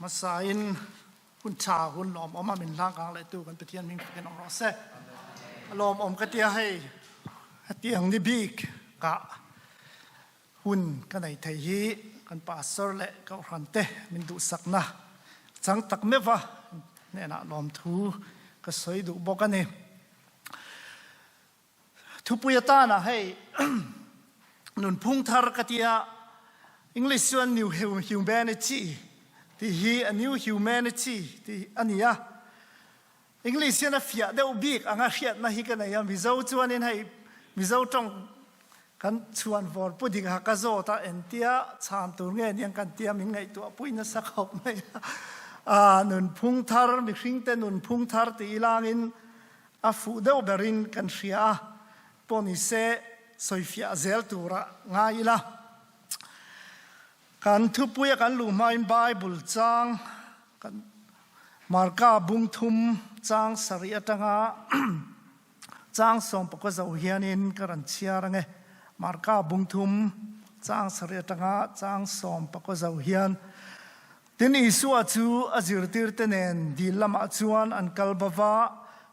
มาสายนคุณชาคุณหลอมออกมาเป็นร่างกลางเลยตัวกันไปเทียนมิงเป็นองค์รอเซ่หลอมอมก็เตียให้เตียงนิบิกกะหุ่นกันในไทยกันป่าสร์เละก็รันเตมินดูสักนะจังตักเมวะเนี่ยนะหลอมทูก็สวยดูบอกกันเนี่ยทุปุยตานะให้นุนพุ่งทาร์กติยาอังกฤษส่วน New Humanity ที่ฮี New Humanity ที่อันนี้อ่ะอังกฤษเนี่ยฟิยาเดอุบิกอังกฤษนะฮีกันเนี่ยมิโซชวนนี่ให้มิโซจงกันชวนวอลพูดถึงฮักโซตาเอ็นเตียชานตัวเงี้ยยังกันเตียมิงไงตัวปุยน่าสักหกไหมนุนพุ่งทาร์มิคิงเตนุนพุ่งทาร์ที่ลางินอาฟูเดอุเบรินกันเชียปนิเซสอยฟิยาเซลตัวระง่ายละกันทุบปุยกันลูมาอินไบเบิลจังกันมาร์กาบุงทุมจังสริยตังอาจังส่งปกติเฮียนินกันเชียร์ไงมาร์กาบุงทุมจังสริยตังอาจังส่งปกติเฮียนทินอิสุอาจูอาจิรติรเตเนนดีลมาจวนอันกัลบาวา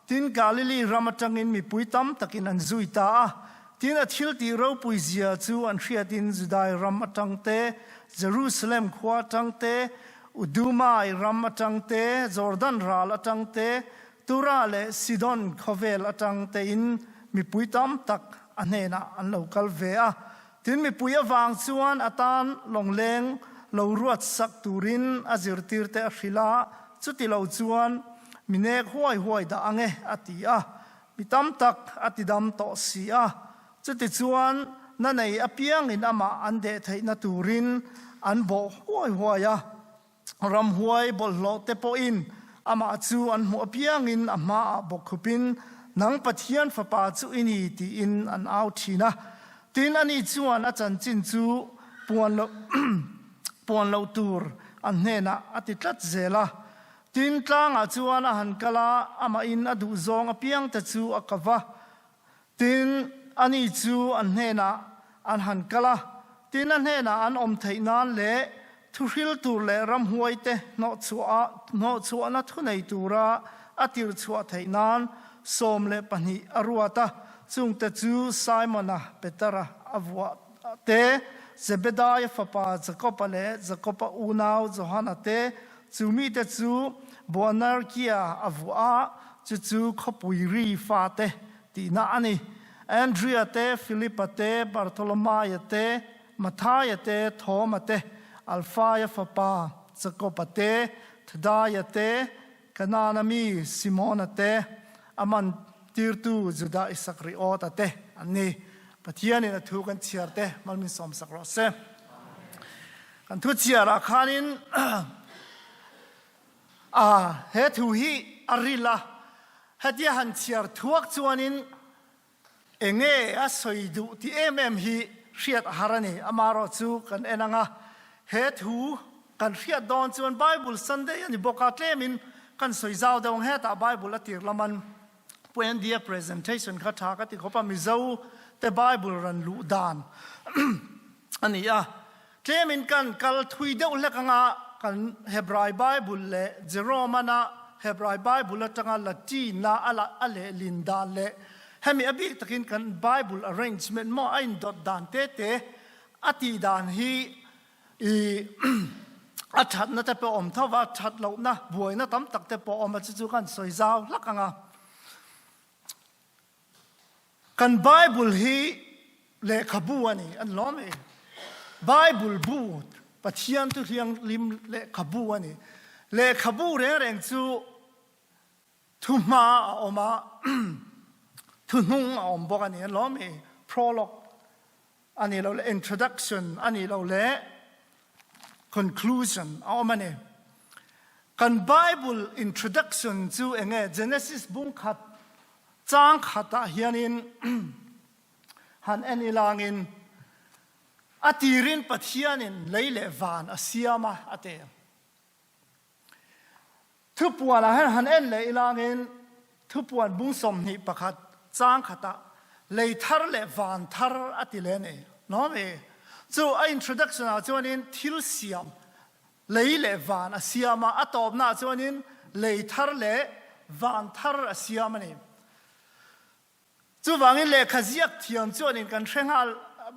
ทินกาลิลีรามาจังอินมีปุยตัมตักินอันซุยตาทินอัทิลตีเราปุยเสียจูอันเชียดินจุดายรามาจังเตเยรูซาเล็มขวาจังเตอุดูมาอิรามาจังเตจอร์แดนราลจังเตตุราเลซิดอนคอเวลจังเตอินมีปุยตัมตักอันเนนะอันเลวกัลเวียทินมีปุยวางจวนอัตานลงเลงเรารวดสักตูรินอาจิรติรเตอชิลาจุดที่เราจวนมีเนกห้วยด่างอติอามีตัมตักอติดำต่อสีอาจุดที่จวนนั่นในอภิยังอินอามาอันเดทัยนัตูรินอันบ่ห้วยรำห้วยบอลโลเตปอินอามาจูอันหัวอภิยังอินอามาบกขุปินนังปัทยันฝปาจูอินีตีอินอันเอาทีนะตีนอันนี้จวนอาจารย์จินจูปวนเราตูร์อันเนนะอติตัดเจลาตินกลางอาจวนอาหันกลาอามาอินอดูซองอเพียงแต่จูอักวะตินอันนี้จูอันเนนะอันหันกลาตินอันเนนะอันอมไทยนานเละทุริลตูร์เละรำหวยเตนอชัวนัทุในตูระอติรชัวไทยนานสมเละปนิอรัวตาจุงแต่จูไซมอนะเปตระอวัวเตเซเบดายฟปาจะกบเละจะกบอูนาวจฮานาเตจูมีแต่จูบัวนาร์กียอวัวจูขบุยรีฟาเตตีน่าอันนี้แอนดรียเตฟิลิปเตบาร์โทโลมายเตมาทายเตโทมาเตอัลฟายฟปาจะกบเตทดายเตกนานามีซิโมนเตอามันติร์ตูจุดาอิสักริโอตเตอันนี้ปะเทียนนี่ถูกกันเชียร์เตมันมีสมสักรสเซกันทุกเชียร์ราคานินเฮตุฮีอาริลาเฮติหันเชียร์ทุกจวนินเองอาศัยดูที่ฮีเชียร์ฮารานีอามารอจูกันเองนะเฮตุกันเชียร์ดอนจวนไบเบิลซันเดย์นี่บอกกันเลมินกันสวยเจ้าดวงเฮตาไบเบิลละตีละมันเป็นเดีย presentation ข้าทากันที่เขาพามิโซแต่ไบเบิลรันลุดานอันนี้เคลมินกันกัลทุยเดอุเล็กงากันเฮบรายไบเบิลเล่เจโรมานะเฮบรายไบเบิลจังอาละจีน่าอะเลลินดาเล่เฮมีอบิตะกินกันไบเบิล arrangement มออินดอดดานเตเตอติดานฮีอัชัดนะแต่ปอมเท่าว่าชัดเรานะบวยนะตั้มตักแต่ปอมมาจู่ๆกันสวยเจ้าลักงากันไบเบิลฮีเลขบัวนี่อันล้อมไบเบิลบูดปะเทียนตุเทียงลิมเลขบัวนี่เลขบัวเร่งจู่ทุมาออกมาทุนุ่งออกบอกอันนี้ล้อมprologue อันนี้เราเล introduction อันนี้เราเล conclusion เอามาเนี่ยกันไบเบิล introduction จู่เองGenesis บุ้งขัดจางขัดเฮียนินหันเอ็นอีลางินอติรินปัทยานินเลยเลวานอาเซียมาอเตทุบวันหันเอ็นเลยอีลางินทุบวันบุ้งสมนิปะขัดจางขัดเลยทาร์เลวานทาร์อติเลนน้องจู่อินโทรดักชันจู่นินทิลเซียม lấy lệ van asiama atop na chuanin lei thar le van thar asiama ni chu wangin le khaziak thiam chuanin kan thengal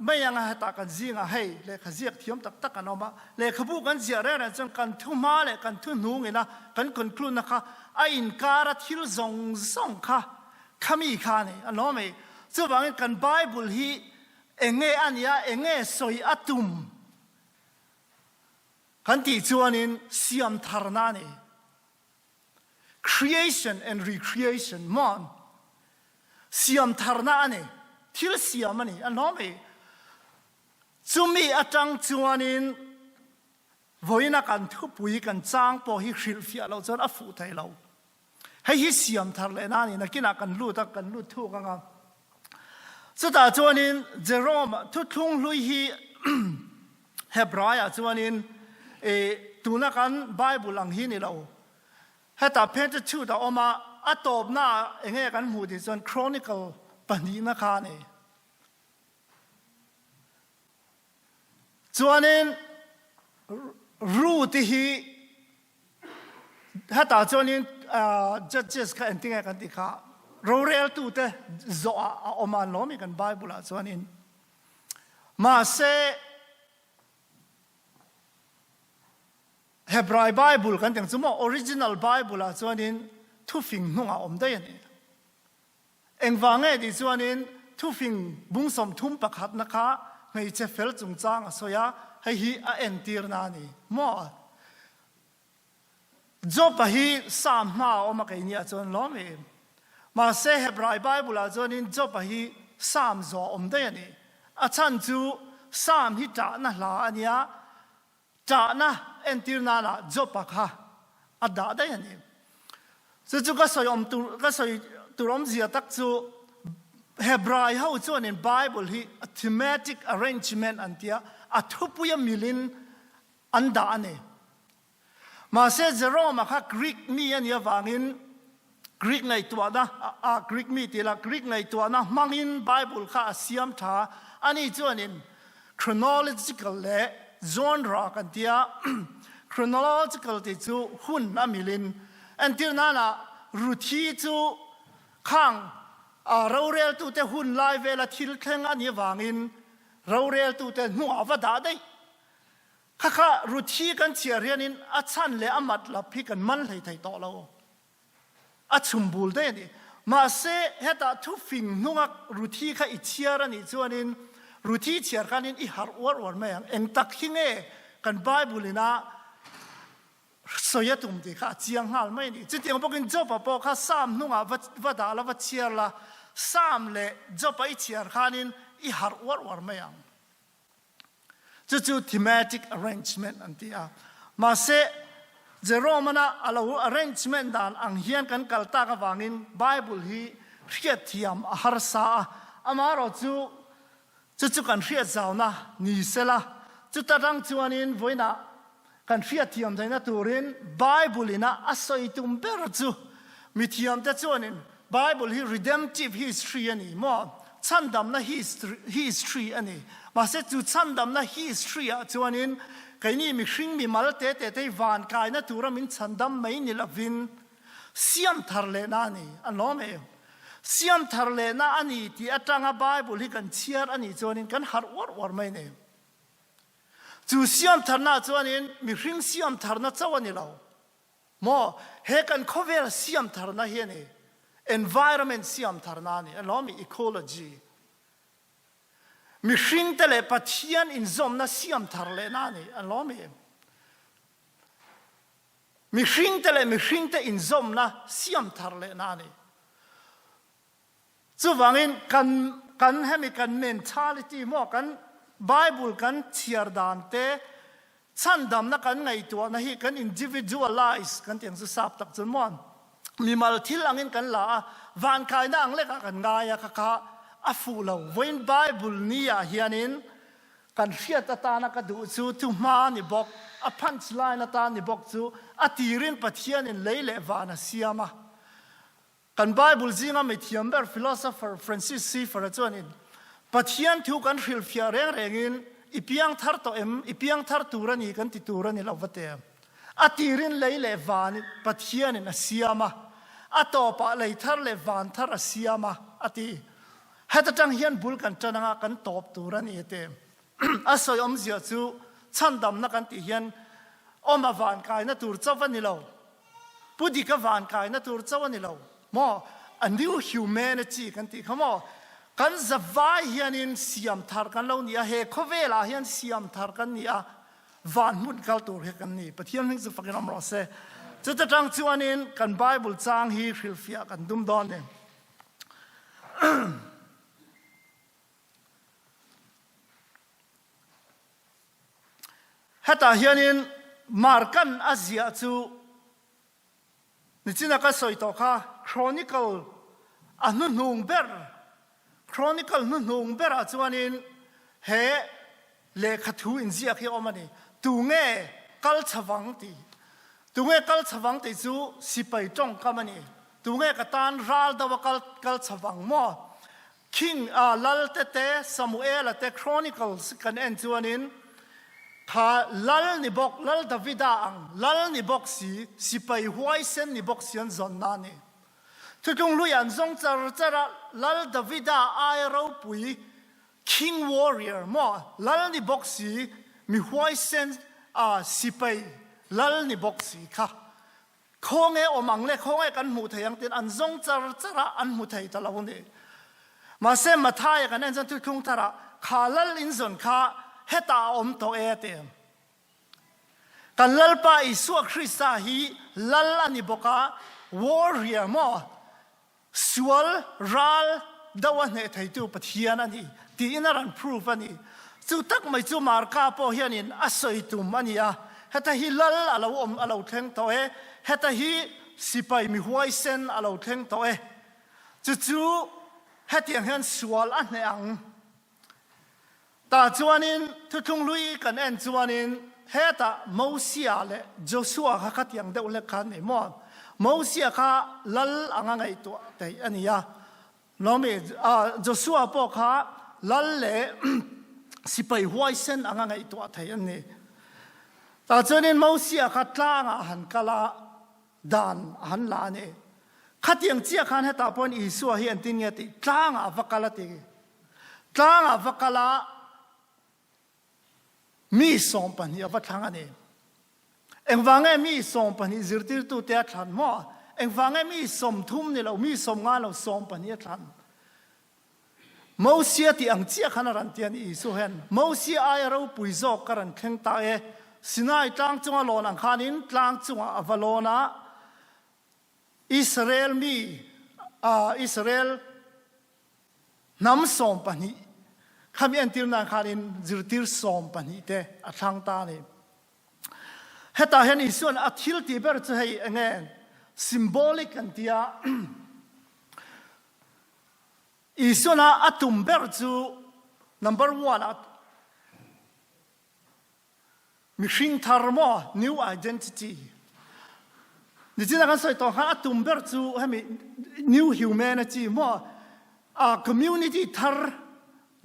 mayang ha ta kan zinga hei le khaziak thiam tak tak anoma le khabu kan zia re chang kan thu ma le kan thu nu ngina kan conclude na kha a in kara thil zong zong kha khami kha ni anome chu wangin kan bible hi enge ania enge soi atum kan ti chuanin siam tharna ni creation and recreation mon siam tharna ani thil siam ani anome chumi atang chuanin voina kan thu pui kan chang po hi hril fia lo chon a fu thai lo hei hi siam thar le na ni na kina kan lu ta kan lu thu ka nga chuta chuanin Jerome thu thung lui hi Hebraya chuanin tuna kan Bible ang hi ni lo heta Pentateuch da oma atop na enge kan mu di chuan Chronicle pani na kha ni chuanin Ruth hi heta chuanin Judges ka entinga kan ti kha rorel tu te zo a oma nomi kan Bible a chuanin ma se Hebrew Bible kan teng chumo original Bible a chuanin thu fing hnunga om dai ani engwange di chuanin thu fing bungsom thum pakhat na kha ngei che fel chung chang asoya hei hi a entir na ni mo job hi sam ma oma kai ni a chon lomi ma se Hebrew Bible a chuanin job hi sam zo om dai ani a chan chu sam hi ta na hla ania ta na entir na la job pakha ada dai ani chu ka soyom tu ka soi turom zia tak chu Hebrew ho chuan in Bible hi a thematic arrangement antia a thupuya milin anda ane ma se Jerome kha Greek ni an ya wangin Greek ngai tuana a Greek mi tila Greek ngai tuana mangin Bible kha asiam tha ani chuan in chronological le genre kan tia chronological ti chu hun na milin until nana ruthi chu khang a rorel tu te hun lai vela thil thleng ani wangin rorel tu te nu avada dai kha ruthi kan chiarianin a chan le amat la phi kan man lei thai to lo a chumbul dai ni ma se heta thu fing nunga ruthi kha i chiarani chuanin ruthi chiar kanin i har war mayang eng tak hinge kan Bible ina soyatum ti kha chiang hal mai ni chitiang bokin jopa po kha sam nunga vada la va chiar la sam le jopa i chiar khanin i har war mayang chu thematic arrangement antia ma se Jerome na alo arrangement dan ang hian kan kalta ka wangin Bible hi riat thiam a har sa amaro chu kan riat zauna ni sela chu tarang chuanin voina kan fiat thiam daina turin Bible ina asoi tum ber chu mi thiam ta chuanin Bible hi redemptive history ani mo chandam na history ani ma se chu chandam na history a chuanin kaini mi hring mi mal te van kai na turam in chandam mai ni lavin siam tharle na ni anome siam tharle na ani ti atanga Bible hi kan chiar ani chuanin kan har war mai ne chu siam tharna chuanin mi hring siam tharna chawani lo mo he kan khover siam tharna hi ni environment siam tharna ni alomi ecology mi hring tele pathian in zom na siam tharle na ni alomi mi hring te in zom na siam tharle na ni chu wangin kan hemi kan mentality mo kan Bible kan chiar dan te chandam na kan ngai tu na hi kan individualize kan tiang su sap tak chun mon mi mal thil angin kan la van kai na ang le ka kan nga ya kha a fu lo when Bible ni ya hianin kan riat ta na ka du chu tu ma ni bok a punchline ta ni bok chu a tirin pathian in leile vana siama kan Bible zinga me thiamber philosopher Francis C. for chuanin pathian thu kan hril fia reng in อีเปียงทาร์ตัวอีเปียงทาร์ตูรันอีกันติตูรันนี่เราวัดเต็มอาตีรินเลยเลวานปัทเฮียนนะเสียมาอาต่อปะเลยทาร์เลวานทาร์เสียมาอาตีให้ตัดจังเฮียนบุลกันจันงากันตบตูรันนี่เต็มอาศัยเสียจูชันดำนักกันติเฮียนมาวานกายนัตูร์เจ้าวันนี่เราผู้ดีก็วานกายนัตูร์เจ้าวันนี่เรามออันนี้ฮิวแมนจีกันติเขามอกันจะว่าเฮียนินเสียมทาร์กันเราเนี่ยเฮคเวลาเฮียนเสียมทาร์กันเนี่ยวานมุดกัลตูร์เฮกันนี่ปะเทียนหิ้งจะฟังกันอมรสเซจะจะจังจวนนินกันไบเบิลจางฮีฟิลฟิอากันดุมดอนเนี่ยฮัตตาเฮียนินมาร์กันอาเซียจูนี่จีนักสอยตัวข้าครอนิเคิลอันนุ่งเบอร์ครอนิเคิลนุ่งเบอร์จวนนินเฮเลขทูอินเซียขี้ออกมานี่ตัวเงี้ยกัลชวังตีตัวเงี้ยกัลชวังตีจูสิไปจงกามันนี่ตัวเงี้ยกัตันรัลดาวกัลชวังมั่วคิงลัลเตเตซามูเอลเตครอนิเคิลสกันเอ็นจวนนินถ้าลัลนิบอกลัลดาวิดาอังลัลนิบอกสิไปหวยเส้นนิบอกเสียนจนนั่นนี่ทุกคนรู้อย่างทรงจะลัลดาวิดาไอเราปุย King Warrior มั่วลัลนิบอกสิมีหวยเส้นสิไปลัลนิบอกสิค่ะคงเออมังเล่คงเอกันหมู่ไทยยังติดอันทรงจะอันหมู่ไทยตลอดนี่มาเส้นมาทายกันนั่นจะทุกคนตระขาลัลอินซอนค่ะเฮตาอมโตเอเตมกันลัลปาอิสุคริสต์ฮีลัลอันนี้บอกว่าวอร์เรียมอสวลรัลดาวันเนทัยตูปะเทียนันนี่ที่อินารันพรูฟอันนี้จู่ตักไม่จู่มาร์กาโปเฮียนินอาศัยตุมอันนี้เฮตาฮีลัลอาลาวอมอาลาวเทงโตเอเฮตาฮีสิไปมีหวยเซนอาลาวเทงโตเอจู่เฮตียงเฮนสวลอันนี้อังแต่จวนนินทุกคนลุยกันเองจวนนินเฮตาโมเสียเล่โจชัวเขาขัดยังเดวเล็กขันนี่มั่วโมเสียเขาลัลอ่างไงตัวแต่อันนี้น้องมีโจชัวบอกเขาลัลเล่สิไปหวยเส้นอ่างไงตัวแต่อันนี้แต่จวนนินโมเสียเขาตั้งหันกะลาดานหันลานี่ขัดยังเจ้าขันเฮตาปนอิสุเฮียนตินเงติตั้งวักกะลาติตั้งวักกะลามีสองปัญญาวัฒน์นี่เอ็งฟังไงมีสองปัญญาจิตติร์ตุเตะทันมั่วเอ็งฟังไงมีสมทุ่มนี่เรามีสมงานเราสองปัญญาทันมอสีที่อังเจียขนาดนี้นี่สุเห็นมอสีไอเราปุยโจกันเข่งตาสินายตั้งจังหวะโลนังขานินตั้งจังหวะอวโลนาอิสราเอลมีอิสราเอลน้ำสองปัญญาคำยันตีนนังขานินจิตติร์สอมปันฮิเตอทางตานี่เฮตาเห็นอิส่วนอัฐิลที่เปิดจะให้เงี้ย symbolic กันที่อิส่วนอัตุมเปิดจู number one มิชิงทาร์โม new identity นี่จีน่ากันสอยตัวหาอัตุมเปิดจูให้มี new humanity มั่วcommunity ทาร์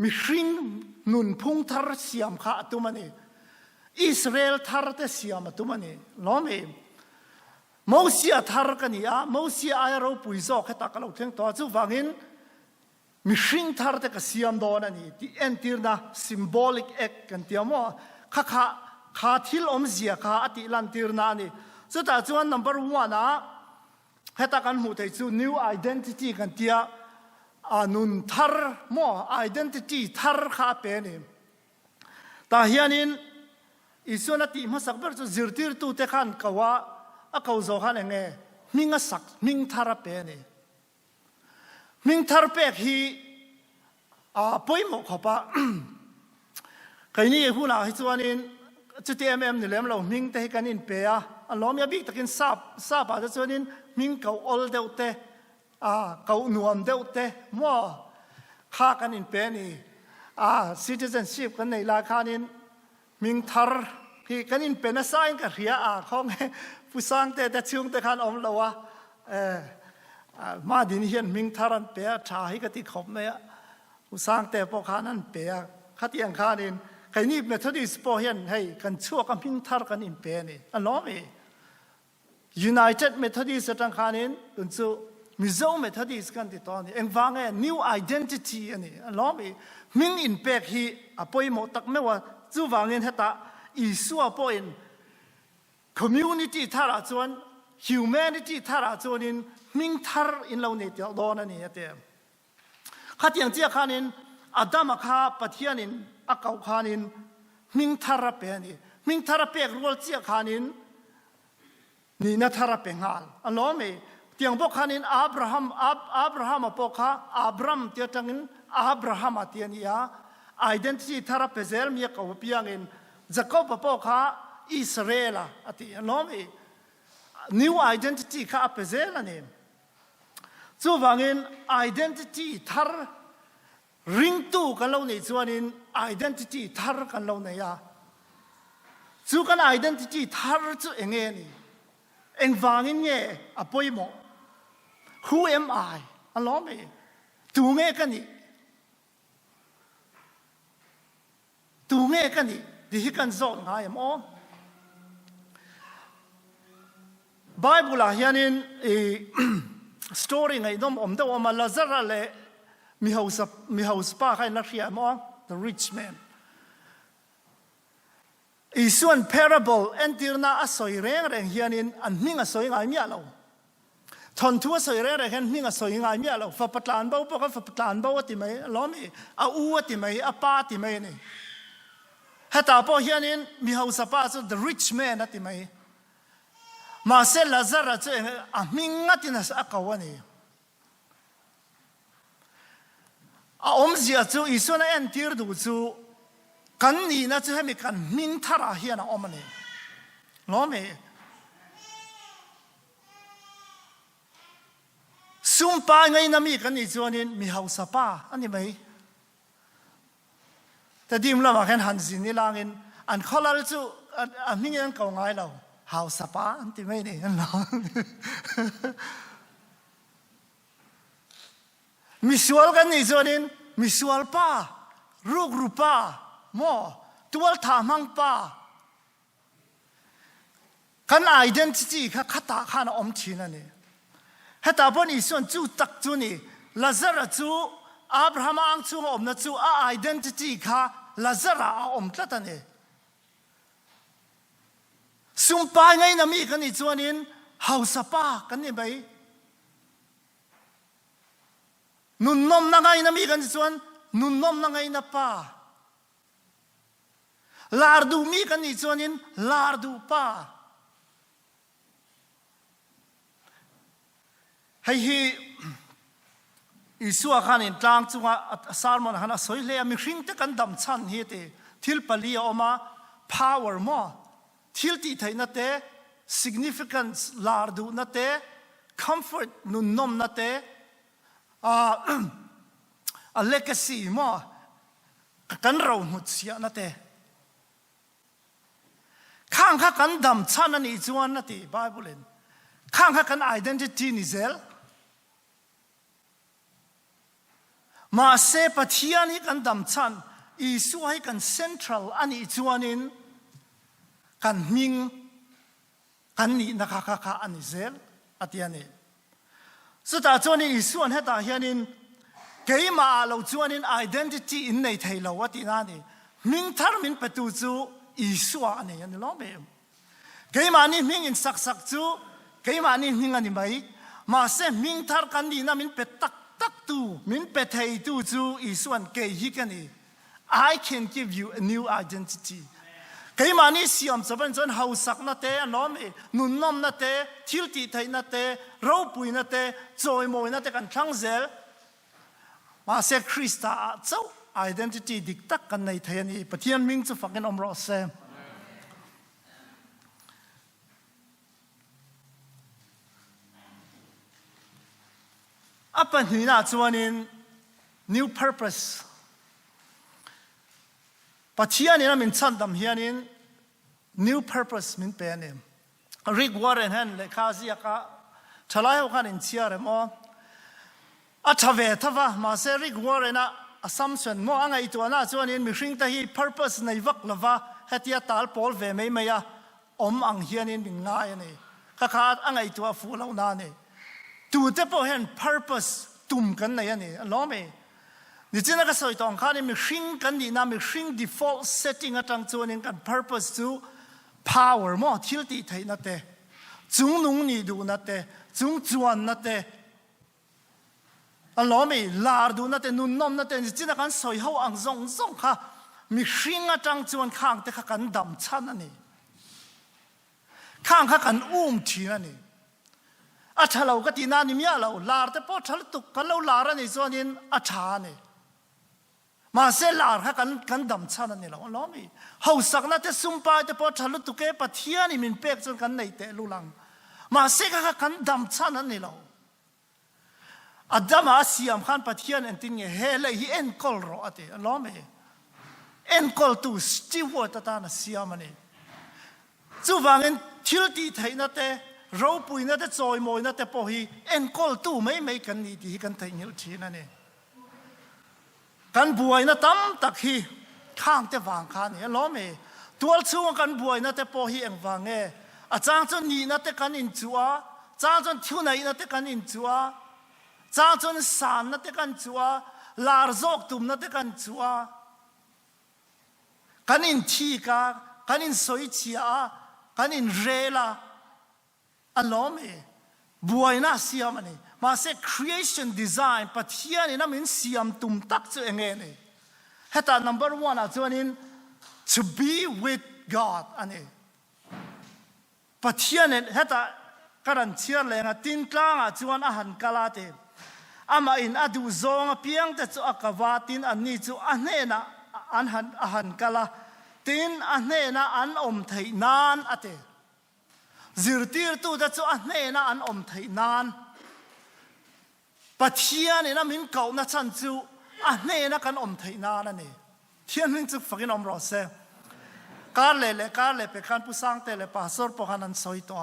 มิชิงนุนพุงทาร์เสียมขาตัวมันนี่อิสราเอลทาร์เตเสียมตัวมันนี่ล้อมเองมอสีทาร์กันนี่มอสีไอเราปุยโจกให้ตากเราเทงตัวจู่ฟังอินมิชิงทาร์เตก็เสียมโดนนี่ที่เอ็นตีร์นะ symbolic act กันที่มั่วขาทิลอมเสียขาอติลันตีร์นานี่จู่แต่จู่ number one ให้ตากันหูแต่จู่ new identity กันที่นุนทาร์มั่ว identity ทาร์ข้าเป็นนี่แต่เฮียนินอิสุนัติมาสักเบอร์จู่จิตติร์ตุเตขันกว่าเขาโจขันเองมิงสักมิงทาร์เป็นนี่มิงทาร์เป็นฮีป่วยหมกขบะใครนี่พูดอะไรจวนนินจุดที่นี่เลี้ยงเรามิงเตะกันนินเปียล้อมยาบิกตะกินซาบอาจจะจวนนินมิงเขาอลเดวเตเขาหนุ่มเดวเตมั่วข้ากันนินเปียนี่citizenship กันในราคานินมิงทาร์ที่กันนินเป็นสายกันเรียของผู้สร้างแต่ช่วงแต่ขันอมเราว่ามาดินเฮียนมิงทารันเปียชาให้กติขบเนี่ยผู้สร้างแต่พอขานั้นเปียขัดยังขานิน cái ni Methodist po hiền hay cần chua cái minh thar cần impe này anh nói về United Methodist trong khán nín tuần sau Mizo Methodist kan ti to ni engwang e new identity ani alomi min impact hi apoi mo tak mewa chu wangin heta isu apoin community thara chuan humanity thara chuanin min thar in lo nei tel don ani ate khatiang chia khanin adam kha pathianin akau khanin min thara pe ani min thara pe rol chia khanin ni na thara pe ngal alomi tiang bok khanin Abraham apokha Abram tia tangin Abraham atiania identity thara pezel mi ka piangin Jacob apokha Israel ati nomi new identity ka pezel ani chu wangin identity thar ring tu kan lo nei chuanin identity thar kan lo nei ya chu kan identity thar chu enge ni engwangin nge apoi mo who am I? Along me. Tu nghe cái gì? Tu nghe cái gì? Thì khi cần dọn ngay em ó. Bible là hiện in story ngay đông đâu mà Lazarus lệ mi hậu spa hay là gì em ó? The rich man. Isuan parable entirna asoi reng hiện in an minh asoi ngay mi alo. Thon thua soi re hen mi nga soi ngai mi alo fa patlan bao pa fa patlan bao ti mai lomi a u ti mai a pa ti mai ni hata po hianin mi hau sapa so the rich man ati mai ma se Lazarus che a minga tinas akawani a omzia chu isuna en tir du chu kan ni na chu hemi kan ming thara hian a omani lomi sumpa ngay nami kan ni chuanin mi hau sapa ani mai ta dim lama khan hanzin ni langin an kholal chu a mingen ko ngai lo hau sapa anti mai ni an lo mi sual kan ni chuanin mi sual pa ruk rupa mo tual tha mang pa kan identity kha khata khana om thina ni heta bon ison chu tak chu ni Lazarus chu Abraham ang chu om na chu a identity kha Lazarus a om tlatane sumpa ngai na mi kan ni chuanin hausapa kan ni bai nun nom na ngai na mi kan chuan nun nom na ngai na pa lardu mi kan ni chuanin lardu pa hay Isua khanin tlang chunga salmon hana soile mi hring te kan dam chan hi te thil pali oma power mo thil ti thaina te significance lardu na te comfort nun nom na te a legacy mo kan ro mutsia na te khang kha kan dam chan ani chuan na ti bible in khang kha kan identity ni zel ma se pathian hi kan dam chan Isu hi kan central ani chuanin kan ming kan ni na kha kha ani zel atiani so ta chuan Isu an heta hianin keima lo chuanin identity in nei thailo atina ni ming thar min patu chu Isu ani ani lo be keima ni ming in sak sak chu keima ni ming ani mai ma se ming thar kan ni na min petak tak tu min petei tu chu Isuan ke hi kani I can give you a new identity cái mà ni siam cho bên chân hậu sắc na te nom nun nom na te thil ti thai na te rau pui na te joy moi na te kan thang zel ma se Krista chau identity dik tak kan nei thai ni pathian ming chu fakin omro se apa ni na chuanin new purpose pathian ina min chan dam hianin new purpose min pe ne Rick Warren han le khazi ka thalai ho kan in chiar mo a thave thava ma se Rick Warren a assumption mo angai tu na chuan in mi hring ta hi purpose nei vak lova hetia tal pol ve mai mai a ang hian in min ngai ani kha angai tu a fu lo na ni tu te po hen purpose tum kan nei ani lo me ni china ka soi tong khan mi hring kan ni na mi hring default setting atang chuan in kan purpose chu power mo thil ti thei na te chung nung ni du na te chung chuan na te lo me lar du na te nun nom na te ni china kan soi ho ang zong zong kha mi hring atang chuan khang te kha kan dam chan ani khang kha kan thi na ni a thalo ka ti na ni mia lo lar te po thal tu kan lo lar ani chuan in a tha ni ma se lar kha kan dam chan ani lo mi ho sak na te sum pa te po thal tu ke pathia ni min pek chuan kan nei te lu lang ma se kha kan dam chan ani lo adama siam khan pathian en tin nge hele hi en kol ro ate lo me en kol tu steward ta na siam ani chu wangin thil ti thai na te ro pui na te choi moi na te po hi en kol tu mai kan ni ti kan thai ngil thi na ne kan buai na tam tak hi khang te wang khan ni lo me tual chu kan buai na te po hi eng wange a chang chon ni na te kan in chua chang chon thu nai na te kan in chua chang chon san na te kan chua lar zok tum na te kan chua kan in thi ka kan in soi chia kan in rela alome buai na siam ani ma se creation design pathian ina min siam tum tak chu enge ne heta number 1 a chuan in to be with God ani pathian heta karan chiar lenga tin tlang a chuan a han kala te ama in adu zong piang te chu akawatin ani chu ane na an han kala tin ane na an om thei nan ate zirtir tu da chu ane na an om thei nan pathian ina min kau na chan chu ane na kan om thei nan ani thian min chu fakin om ro se kar le pe kan pu sang te le pastor po kan an soi to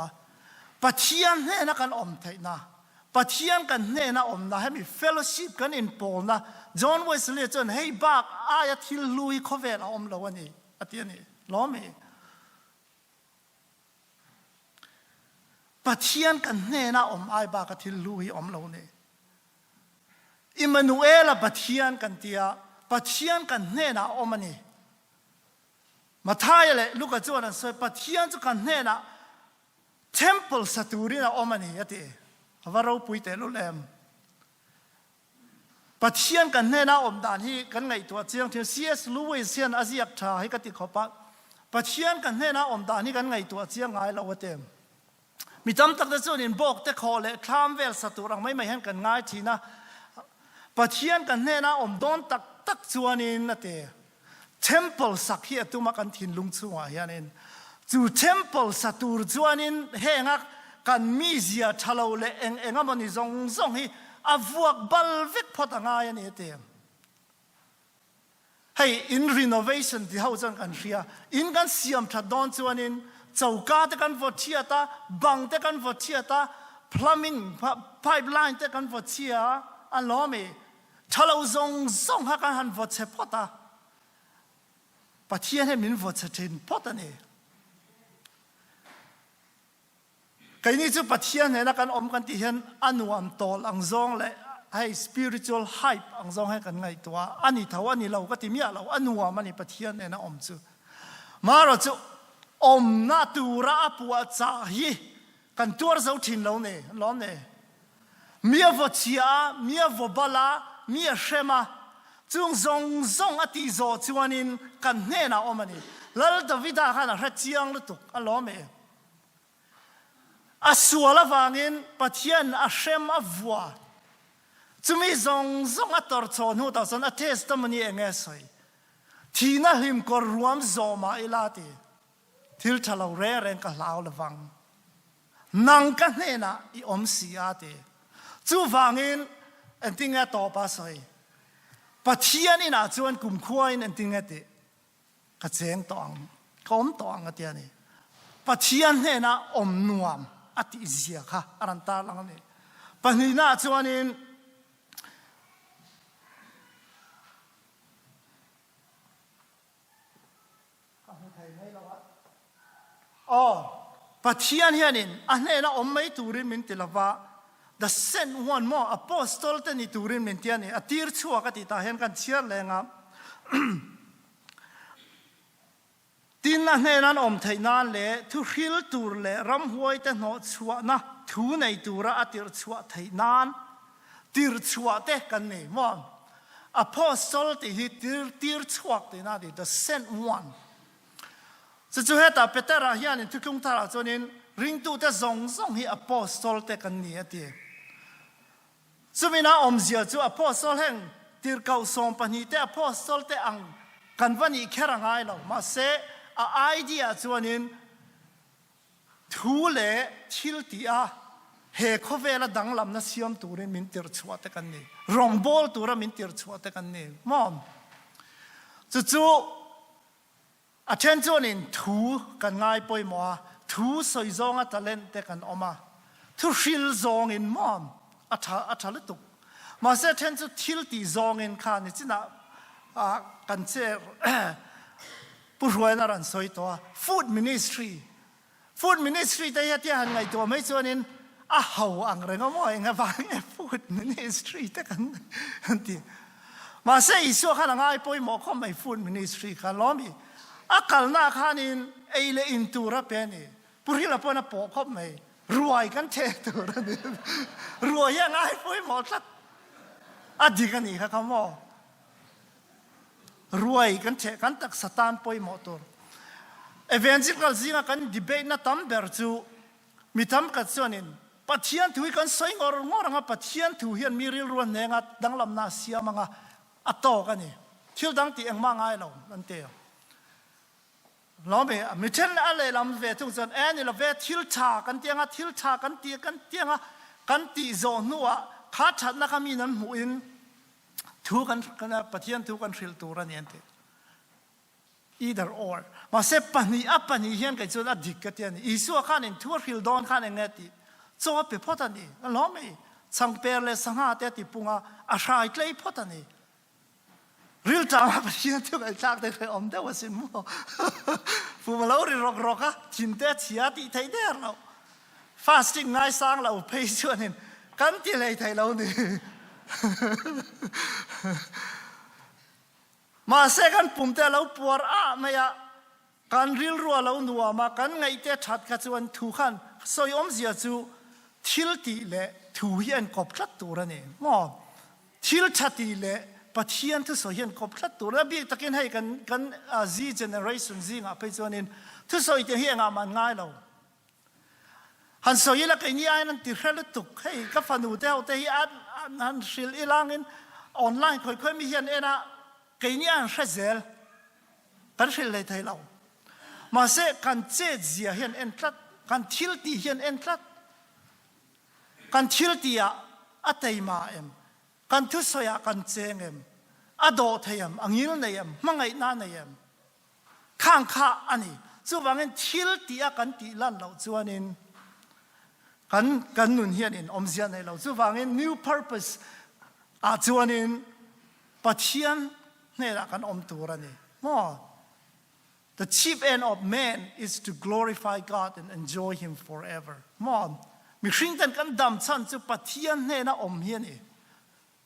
pathian ne na kan om thei na pathian kan ne na om na hemi fellowship kan in pol na John Wesley chon hey bak aya thil lui khovel om lo ani atiani lo me pathian kan ne na om ai ba ka thil lui om lo ne Emmanuel pathian kan tia pathian kan ne na om ani Mathai le luka chuan an soi pathian chu kan ne na temple saturi na om ani ati avaro puite lu lem pathian kan ne na om dan hi kan ngai to chiang thil CS Lewis sian aziak tha hi ka ti khopa pathian kan ne na om dan hi kan ngai to chiang ngai lo atem mi tam tak da chuan in bok te khole thlam vel saturang mai hen kan ngai thina pathian kan ne na om don tak chuan in ate temple sak hi atuma kan thin lung chunga hianin chu temple satur chuan in hengak kan mizia thalo le engamani zong hi avuak balvek photanga yani te hey in renovation di hausan kan ria in kan siam thadon chuan in chauka te kan vothia ta bang te kan vothia ta plumbing pipeline te kan vothia alome thalo zong ha kan han vothe phota pathian he min vothatin potane kaini chu pathian he na kan om kan ti hian anuam tol ang zong le hai spiritual hype ang zong he kan ngai tua ani thaw ani lo ka ti mia lo anuam ani pathian he na om chu maro chu om na tura apua cha hi kan tur zo thin lo ne lo ne mia vo chia mia vo bala mia shema chung zong ati zo chuanin kan ne na om ani lal davida khana ra chiang lu tuk alome aswala wangin pathian a shem avwa chumi zong ator chon hu ta son a testimony engesoi thina him kor ruam zoma ilati thil thalo re ka hlaw lawang nang ka hena I om siate chu wangin entinga to pa soi pathian ina chuan kum khuain entinga te ka cheng tong kom tong atiani pathian hena om nuam ati zia kha aranta lang ne panina chuanin ไม่ละวะอ๋อปะเทียนเฮียนินอันนี้นะอมไม่ตูรินมินติละวะ the sent one more apostle แต่นี่ตูรินมินเทียนี่อตีร์ชัวกติตาเห็นกันเชียร์เลยงับตินนั่นเนี่ยนั่นอมไทยนั่นเลยทุฮิลตูร์เลยรำหวยแต่หนอชัวนะทูในตูระอติร์ชัวไทยนั่นติร์ชัวเตกันนี่มั้ง apostle ที่ฮิติร์ชัวที่นั่นดิ the sent one จะจู่เหตุแต่เตระเฮียนี่ทุกคนท่าจนินริงตูแต่ซงฮี apostle เตกันนี่ทีจะมีน่าอมเสียจู่ apostle แห่งติร์เก่าส่งปนิแต่ apostle เตอังกันวันนี้แค่ร่างไงเรามาเสไอเดียจวนนี้ทูเล่ทิลตีอาเฮคเวลดังลำนั้นเสียมตัวเรนมินติร์ชัวเตกันนี่รองบอลตัวเรนมินติร์ชัวเตกันนี่มอมจู่อาเช่นจวนนี้ทูกันง่ายไปหมดทูสอยจงอัตเลนเตกันออกมาทูชิลจงอินมอมอัตเลตุกมาเสเช่นจู่ทิลตีจงอินข้านี่จีน่ากันเจอผู้รวยน่ารันสวยตัว food ministry แต่ยัดยันไงตัวไม่ส่วนนี้เขาอังเรงก็มองไงบ้าง food ministry แต่กันทีมาเสียอิสุขนาดง่ายไปหมอกเขาไม่ food ministry กันล้อมีกัลน่าขานินเลอินตูระเป็นนี่ผู้ที่เราพูดนะปอกเขาไม่รวยกันเทตัวนี่รวยยังไงไปหมดสักดีกันนี่ครับมอรวยกันเทกันตักสตานปอยมอตัวเอเวนจิคัลซิงกันดีเบตน่ะตั้มเบอร์จูมีตั้มกันส่วนนี้ปัจเจียนถุยกันสวยงรงงปัจเจียนถุยยันมีริลรวนเนงัดดังลำนาเสียมังอัตโตกันนี่ทิลดังตีเองมังไงเรานั่นเตียวล้อเบะมิเช่นอะไรลำเวทุกส่วนนี่เราเวทิลชากันเตียงทิลชากันเตียกันตีโซนัวขาชัดนักมีนั้นหูอินทุกันปะเทียนทุกันฟิลตูรันยันเต either or มาเสพปนีเฮียนกันจนอดีตกันยันอีสัวข้านินทุกฟิลดอนข้านินเงติโจ้ไปพอตันนี่ล้อไม่สังเปรเลสังหาเตติปุงอาชายเลยพอตันนี่ริลจามาปะเทียนทุกันจากแต่เคยอมเดวสิมัวฟูมาเราริรอกทินเตเชียติไทยเดอร์เรา fasting ง่ายสร้างเราไปส่วนนี้กันที่เลยไทยเรานี่มาเสกันปุ่มเตเราปวดไม่อะการริลรัวเราหนัวมากันไงเตชัดกันจวนถูขันสอยอมเสียจูทิลตีเละถูเฮียนกบชัดตัวนี่มอทิลชัดตีเละปะเทียนทุสอยเฮียนกบชัดตัวแล้วบีตะกินให้กันZ generation Zงะไปจวนนี้ทุสอยเตเฮียงะมันง่ายเราหันสอยละกันยี่ไอ้นั่นติดแค่ลุตุกให้กับฟันูเตาเตฮีอันสิลอีลางอินออนไลน์ค่อยๆมีเห็นนะกันยี่อันเสร็จกันสิลเลยไทยเรามาเสกกันเจ็ดเสียเห็นเอ็นทรัดกันทิลตีเห็นเอ็นทรัดกันทิลตีอะเตยมากันทุสอยกันเจงอโดเทียมอังยิลเนียมมังไงน่าเนียมข้างข้าอันนี้จู่ว่าเงินทิลตีกันตีลั่นเราจู่ว่านินกันนุ่นเฮียนินอมเสียในเราจู่ว่าเงิน new purpose จู่ว่านินปัจเจียนเนี่ยละกันอมตัวนี่มั่ว the chief end of man is to glorify God and enjoy Him forever มั่วมีสิ่งที่กันดำชันจู่ปัจเจียนเนี่ยนะอมเฮียนี่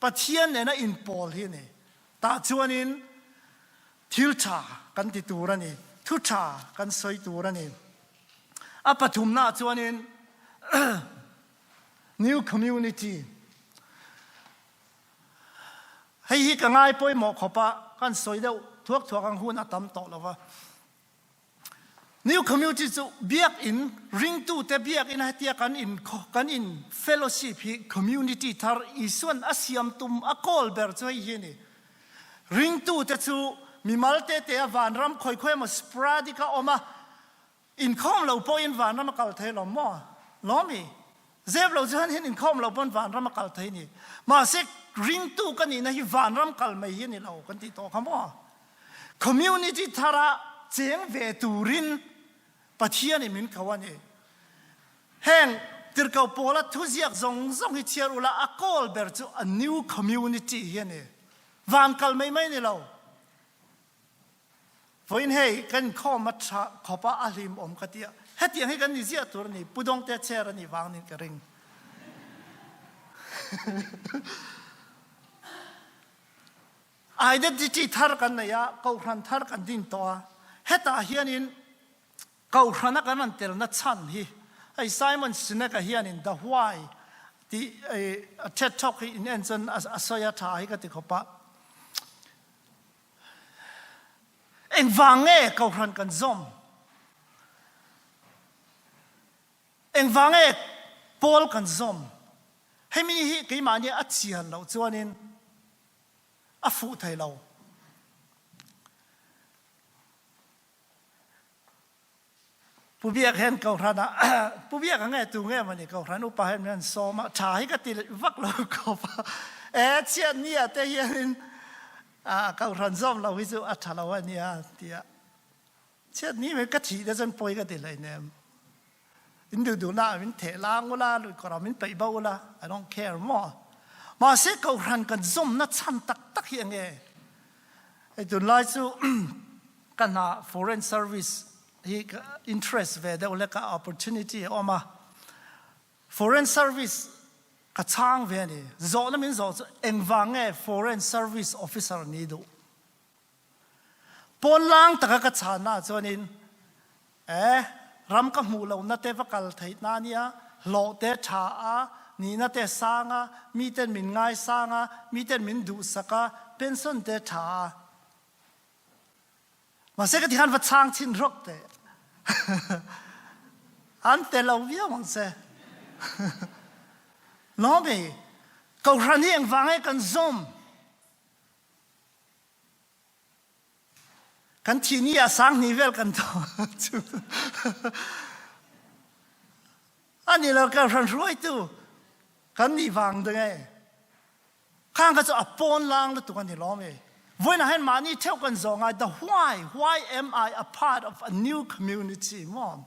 ปัจเจียนเนี่ยนะอินพอลเฮียนี่ตาจู่ว่านินทิลชากันติตัวนี่ทุชากันสวยตัวนี่ปฐุมนาจู่ว่านินnew community ให้ฮิกง่ายป่วยหมอกขบปะกันสวยเดียวทั่วกันหุ่นตั้มต่อแล้วว่า new community จะเบียกอินริงตู้แต่เบียกอินให้เทียกันอิน fellowship community ทาร์อีส่วนอาเซียมตุมอากอลเบิร์ตจะให้นี่ริงตู้แต่จู่มีมัลเตเตะวันรำค่อยๆมา spread ดิค่ะออกมาอินคอมเราพออินวันรำมาเกาเทเราหม้อล้อมีเจ็บเราจะเห็นอินคอมเราบนวันรำมาเกาเทนี่มาเสกริงตู้กันนี่นะที่วันรำกัลไม่เห็นนี่เรากันที่โตคำว่า community ทาระเจียงเวตูรินปัจเจียนี่มินเขาว่านี่แห่งติร์เกาโปละทุเสียกส่งให้เชียรุละอากอลเบิร์ต a new community เห็นนี่วันกัลไม่นี่เรา voin hey kan kho ma khopa alim om katia heti ang kan ni zia tur ni pudong te cher ni wang ni ka ring identity thar kan na ya kau hran thar kan din to heta hianin kau hrana kan an tel na chan hi ai Simon Sinek hianin the why the TED talk in enson asoya tha hi ka ti khopa eng wange kau hran kan zom eng wange pol kan zom hei mi hi ke ma ni a chian lo chuanin a fu thai lo pu biak hen kau rana pu biak nge tu nge mani kau ran upa hen nan so ma tha hi ka ti vak lo ko pa chian ni a te yen kau ran zom lo hi chu a tha lo ni a tia chian ni me ka thi da jan poi ka ti lai ne in du na min the lang ula lu ko ra min pai ba ula I don't care more mà sẽ cầu hàn cần zoom nó chăn tắc hiện nghe, tôi nói chú cái na foreign service hi interest về đâu là cái opportunity mà foreign service cái trang về này, rõ nó mình rõ em vang nghe foreign service officer này đủ, bốn lang tất cả chăn na cho nên, ram cái mù lâu na te vakal thấy na nia, lộ te cha ni na te sanga mi ten min ngai sanga mi ten min du saka pension te tha ma se ka ti han va chang chin rok te an te lo via mong se no be ko ran hi ang wangai kan zom kan thi ni a sang ni vel kan to ani lo ka ran roi tu kan ni wang de ngai khang ka cho apon lang le tu kan ni lo me when I had money tell kan zong I the why am I a part of a new community mom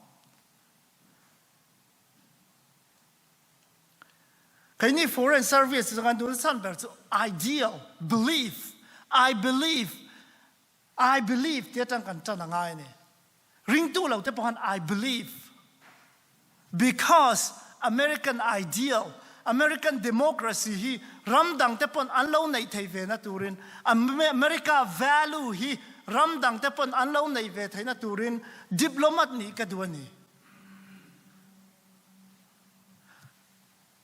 kai ni foreign service kan du san ber so ideal I believe te tang kan chan ngai ni ring tu lo te pon I believe because American ideal American democracy hi ramdang te pon anlo nei thei ve na turin America value hi ramdang te pon anlo nei ve thei na turin diplomat ni ka duani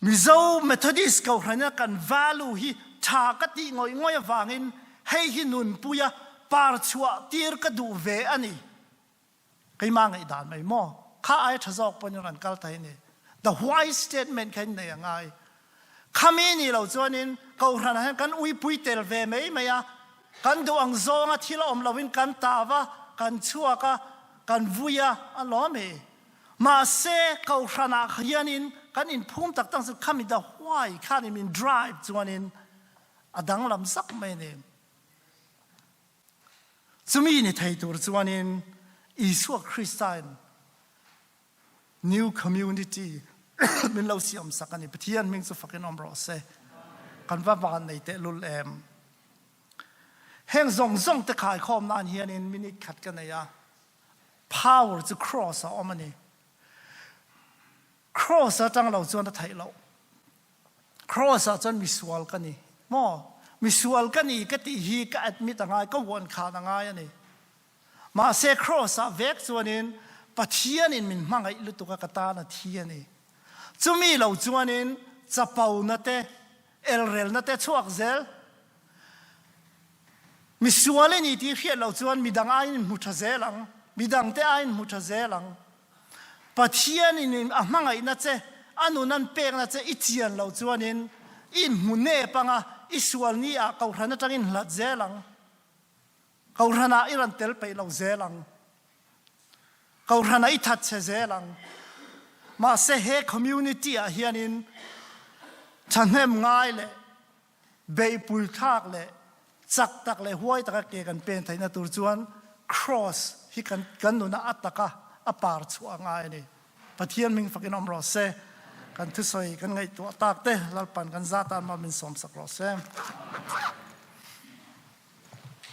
Mizo Methodist ko hrana kan value hi tha ka ti ngoi awangin hei hi nun puya par chua tir ka du ve ani kai ma ngai dan mai mo kha ai thazok pon ran kal thai ni the why statement kan nei angai khami ni lo chuanin ko ran kan ui pui tel ve mai maya kan do ang zonga thila om lovin kan tawa kan chuaka kan vuya alome ma se ko rana khianin kan in phum tak tang se khami da why kan in drive chuanin adang lam sak mai ne chumi ni thai tur chuanin isu Christian new community min lo siam sakani pathian ming su fakin omro se kan va ban nei te lul em heng zong te khai khom nan hian in minute khat kan ya power to cross a omani cross a tang lo chuan ta thai lo cross a chan visual kani mo visual kani ka ti hi ka admit angai ka won kha na ngai ani ma se cross a vek chuan in pathian in min mangai lutuka kata na thi ani chumi lo chuanin chapau na te elrel na te chuak zel mi suale ni ti khiat lo chuan midang ain mutha zelang midang te ain mutha zelang pathian in ahmangai na che anu nan pek na che ichian lo chuanin in mune panga isual ni a kau rana tangin hlat zelang kau rana iran tel pe lo zelang kau rana I that che zelang ma se he community a hianin chanem ngai le bei pul thak le chak tak le huai tak ke kan pen thaina tur chuan cross hi kan nu na ataka apar chu angai ni pathian ming fakin omro se kan thu soi kan ngai tu tak te lalpan kan zatan ma min som sak ro se